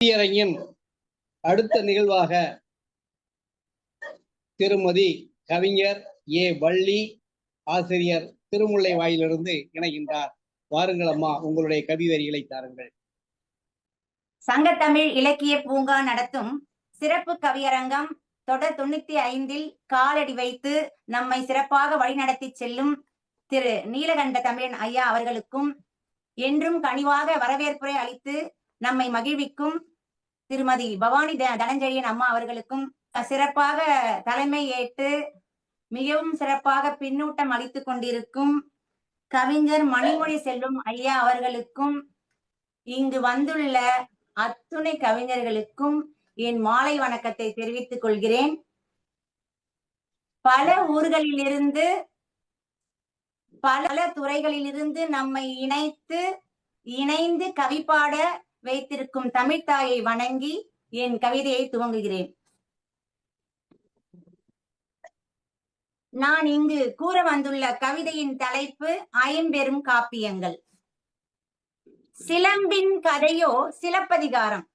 கவியரங்கின் அடுத்த நிகழ்வாக திருமதி கவிஞர் ஏ வள்ளி ஆசிரியர் திருமுல்லை வாயிலிருந்து இணைகின்றார். வாருங்கள் அம்மா, உங்களுடைய கவிவரிகளை தாருங்கள். சங்கத்தமிழ் இலக்கிய பூங்கா நடத்தும் சிறப்பு கவியரங்கம் தொடர் 95 காலடி வைத்து நம்மை சிறப்பாக வழிநடத்தி செல்லும் திரு நீலகண்ட தமிழன் ஐயா அவர்களுக்கும், என்றும் கனிவாக வரவேற்புரை அளித்து நம்மை மகிழ்விக்கும் திருமதி பவானி தனஞ்செழியன் அம்மா அவர்களுக்கும், சிறப்பாக தலைமை ஏற்று மிகவும் சிறப்பாக பின்னூட்டம் அளித்துக் கொண்டிருக்கும் கவிஞர் மணிமொழி செல்வம் ஐயா அவர்களுக்கும், இங்கு வந்துள்ள அத்துணை கவிஞர்களுக்கும் என் மாலை வணக்கத்தை தெரிவித்துக் கொள்கிறேன். பல ஊர்களிலிருந்து பல துறைகளிலிருந்து நம்மை இணைந்து கவிப்பாட வைத்திருக்கும் தமிழ்த்தாயை வணங்கி என் கவிதையை துவங்குகிறேன். நான் இங்கு கூற வந்துள்ள கவிதையின் தலைப்பு ஐம்பெரும் காப்பியங்கள். சிலம்பின் கதையோ சிலப்பதிகாரம்,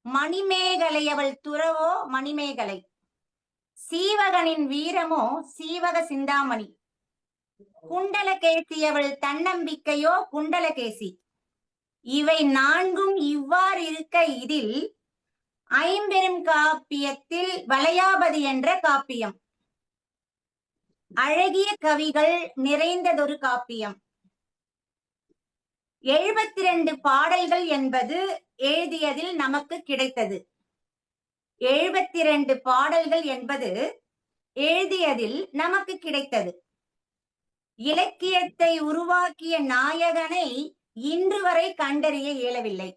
மணிமேகலை அவள் துறவோ மணிமேகலை, சீவகனின் வீரமோ சீவக சிந்தாமணி, குண்டலகேசி அவள் தன்னம்பிக்கையோ குண்டலகேசி. இவை நான்கும் இவ்வாறு இருக்க, இதில் ஐம்பெரும் காப்பியத்தில் வளையாபதி என்ற காப்பியம் அழகிய கவிகள் நிறைந்ததொரு காப்பியம். 72 பாடல்கள் என்பது எழுதியதில் நமக்கு கிடைத்தது. 72 பாடல்கள் என்பது எழுதியதில் நமக்கு கிடைத்தது. இலக்கியத்தை உருவாக்கிய நாயகனை இன்று வரை கண்டறிய இயலவில்லை.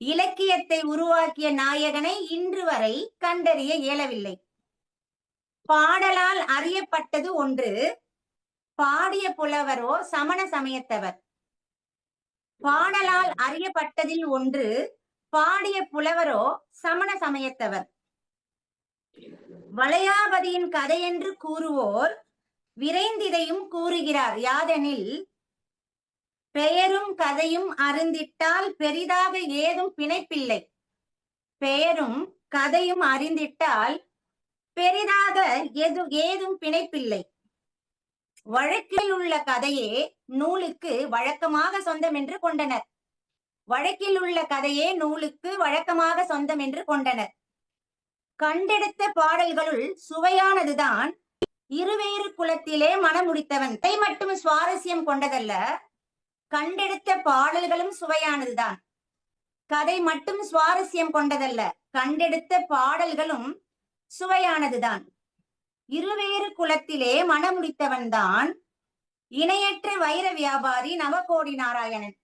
இலக்கியத்தை உருவாக்கிய நாயகனை இன்று வரை கண்டறிய இயலவில்லை. பாடலால் அறியப்பட்டது ஒன்று, பாடிய புலவரோ சமண சமயத்தவர். பாடலால் அறியப்பட்டதில் ஒன்று, பாடிய புலவரோ சமண சமயத்தவர். வளையாபதியின் கதை என்று கூறுவோர் விரைந்திதையும் கூறுகிறார். யாதெனில், பெயரும் கதையும் அறிந்திட்டால் பெரிதாக ஏதும் பிணைப்பில்லை. பெயரும் கதையும் அறிந்திட்டால் பெரிதாக ஏதும் பிணைப்பில்லை. வழக்கில் உள்ள கதையே நூலுக்கு வழக்கமாக சொந்தம் என்று கொண்டனர். வழக்கில் உள்ள கதையே நூலுக்கு வழக்கமாக சொந்தம் என்று கொண்டனர். கண்டெடுத்த பாடல்களுள் சுவையானதுதான் இருவேறு குலத்திலே மனமுடித்தவன். கதை மட்டும் சுவாரஸ்யம் கொண்டதல்ல, கண்டெடுத்த பாடல்களும் சுவையானதுதான். கதை மட்டும் சுவாரஸ்யம் கொண்டதல்ல, கண்டெடுத்த பாடல்களும் சுவையானதுதான். இருவேறு குலத்திலே மனமுடித்தவன் தான் இணையற்ற வைர வியாபாரி நவகோடி நாராயணன்.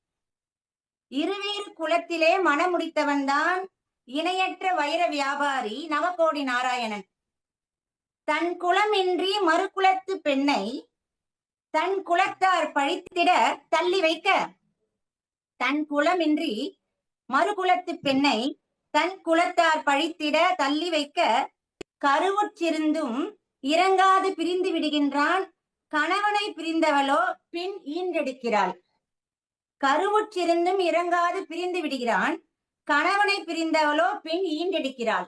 இருவேறு குலத்திலே மனமுடித்தவன் தான் இணையற்ற வைர வியாபாரி நவகோடி நாராயணன். தன் குலமின்றி மறுகுலத்து பெண்ணை தன் குலத்தார் பழித்திட தள்ளி வைக்க, தன் குலமின்றி மறுகுலத்து பெண்ணை தன் குலத்தார் பழித்திட தள்ளி வைக்க, கருவுற்றிருந்தும் இறங்காது பிரிந்து விடுகின்றான். கணவனை பிரிந்தவளோ பின் ஈன்றெடுக்கிறாள். கருவுற்றிருந்தும் இறங்காது பிரிந்து விடுகிறான். கணவனை பிரிந்தவளோ பின் ஈன்றெடுக்கிறாள்.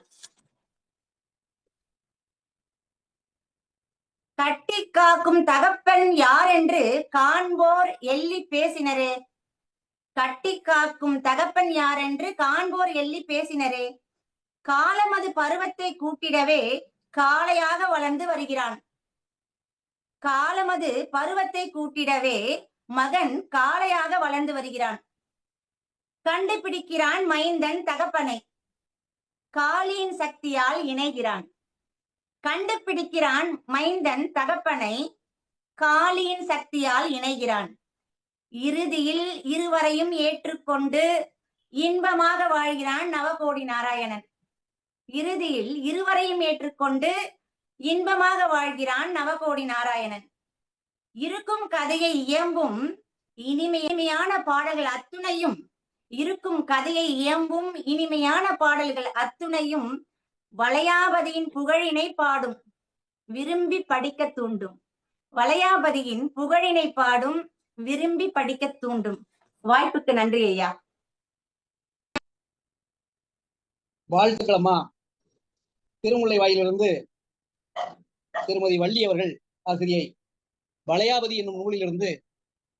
கட்டி காக்கும் தகப்பன் யார் என்று காண்போர் எள்ளி பேசினரே. கட்டி காக்கும் தகப்பன் யார் என்று காண்போர் எள்ளி பேசினரே. காலமது பருவத்தை கூட்டிடவே காளையாக வளர்ந்து வருகிறான். காலமது பருவத்தை கூட்டிடவே மகன் காளையாக வளர்ந்து வருகிறான். கண்டுபிடிக்கிறான் மைந்தன் தகப்பனை, காளியின் சக்தியால் இணைகிறான். கண்டுபிடிக்கிறான் மைந்தன் தகப்பனை, காளியின் சக்தியால் இணைகிறான். இறுதியில் இருவரையும் ஏற்றுக்கொண்டு இன்பமாக வாழ்கிறான் நவகோடி நாராயணன். இறுதியில் இருவரையும் ஏற்றுக்கொண்டு இன்பமாக வாழ்கிறான் நவகோடி நாராயணன். இருக்கும் கதையை இயம்பும் இனிமையான பாடல்கள் அத்துணையும் இருக்கும் கதையை இயம்பும் இனிமையான பாடல்கள் அத்துணையும் வளையாபதியின் புகழினை பாடும், விரும்பி படிக்க தூண்டும். வளையாபதியின் புகழினை பாடும், விரும்பி படிக்க தூண்டும். வாய்ப்புக்கு நன்றி ஐயா. வாழ்த்துக்களம்மா. திருமுல்லை வாயிலிருந்து திருமதி வள்ளி அவர்கள் ஆசிரியை வளையாபதி என்னும் நூலிலிருந்து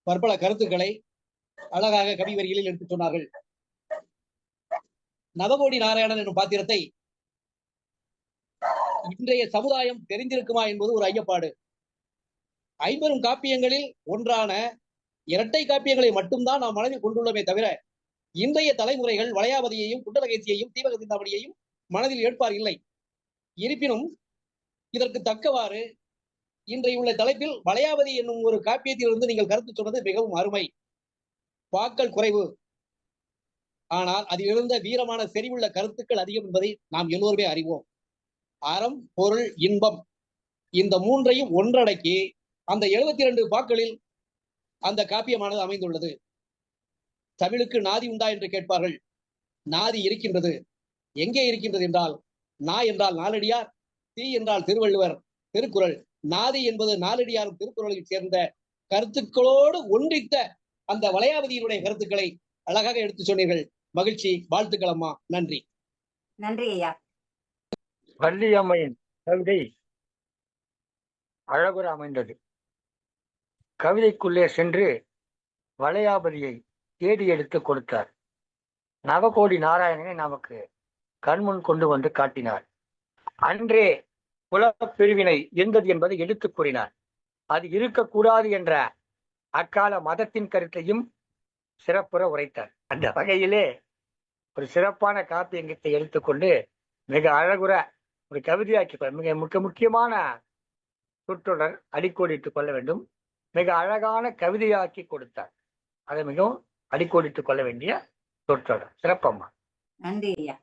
பற்பல கருத்துக்களை அழகாக கவி வரிகளில் எடுத்துச் சொன்னார்கள். நவகோடி நாராயணன் என்னும் பாத்திரத்தை இன்றைய சமுதாயம் தெரிந்திருக்குமா என்பது ஒரு ஐயப்பாடு. 50 காப்பியங்களில் ஒன்றான இரட்டை காப்பியங்களை மட்டும்தான் நாம் மனதில் கொண்டுள்ளோமே தவிர இன்றைய தலைமுறைகள் வளையாபதியையும் குண்டலகேசியையும் தீவக சிந்தாமணியையும் மனதில் ஏற்பார் இல்லை. இருப்பினும் இதற்கு தக்கவாறு இன்றைய உள்ள தலைப்பில் வளையாபதி என்னும் ஒரு காப்பியத்திலிருந்து நீங்கள் கருத்து சொன்னது மிகவும் அருமை. வாக்கள் குறைவு, ஆனால் அதில் இருந்த வீரமான செறிவுள்ள கருத்துக்கள் அதிகம் என்பதை நாம் எல்லோருமே அறிவோம். அறம், பொருள், இன்பம் இந்த மூன்றையும் ஒன்றடக்கி அந்த 72 பாக்களில் அந்த காப்பியமானது அமைந்துள்ளது. தமிழுக்கு நாதி உண்டா என்று கேட்பார்கள். நாதி இருக்கின்றது. எங்கே இருக்கின்றது என்றால், நா என்றால் நாலடியார், தி என்றால் திருவள்ளுவர், திருக்குறள். நாதி என்பது நாலடியாரும் திருக்குறளில் சேர்ந்த கருத்துக்களோடு ஒன்றித்த அந்த வளையாபதியினுடைய கருத்துக்களை அழகாக எடுத்து சொன்னீர்கள். மகிழ்ச்சி. வாழ்த்துக்கள் அம்மா. நன்றி. நன்றி ஐயா. வள்ளியம்மையின் கவிதை அழகுற அமைந்தது. கவிதைக்குள்ளே சென்று வளையாபதியை தேடி எடுத்து கொடுத்தார். நவகோடி நாராயணனை நமக்கு கண்முன் கொண்டு வந்து காட்டினார். அன்றே குலப் பிரிவினை இருந்தது என்பதை எடுத்துக் கூறினார். அது இருக்கக்கூடாது என்ற அக்கால மதத்தின் கருத்தையும் சிறப்புற உரைத்தார். அந்த வகையிலே ஒரு சிறப்பான காப்பியங்கத்தை எடுத்துக்கொண்டு மிக அழகுற ஒரு கவிதையாக்கி மிக முக்கியமான சொற்றொடர் அடிக்கோடிட்டுக் கொள்ள வேண்டும். மிக அழகான கவிதையாக்கி கொடுத்தார். அதை மிகவும் அடிக்கோடிட்டுக் கொள்ள வேண்டிய சொற்றொடர். சிறப்பம்மா. நன்றி ஐயா.